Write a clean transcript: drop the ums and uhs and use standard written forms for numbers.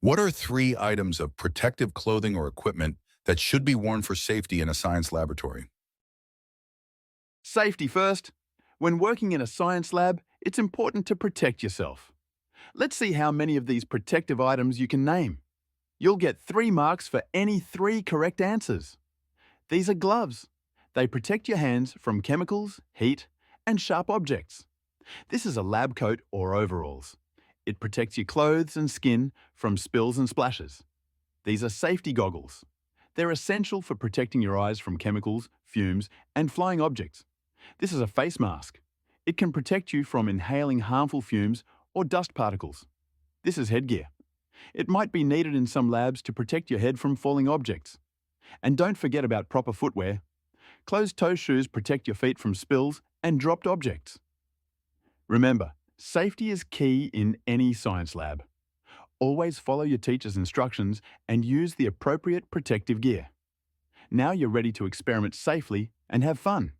What are three items of protective clothing or equipment that should be worn for safety in a science laboratory? Safety first. When working in a science lab, it's important to protect yourself. Let's see how many of these protective items you can name. You'll get 3 marks for any 3 correct answers. These are gloves. They protect your hands from chemicals, heat, and sharp objects. This is a lab coat or overalls. It protects your clothes and skin from spills and splashes. These are safety goggles. They're essential for protecting your eyes from chemicals, fumes, and flying objects. This is a face mask. It can protect you from inhaling harmful fumes or dust particles. This is headgear. It might be needed in some labs to protect your head from falling objects. And don't forget about proper footwear. Closed-toe shoes protect your feet from spills and dropped objects. Remember, safety is key in any science lab. Always follow your teacher's instructions and use the appropriate protective gear. Now you're ready to experiment safely and have fun.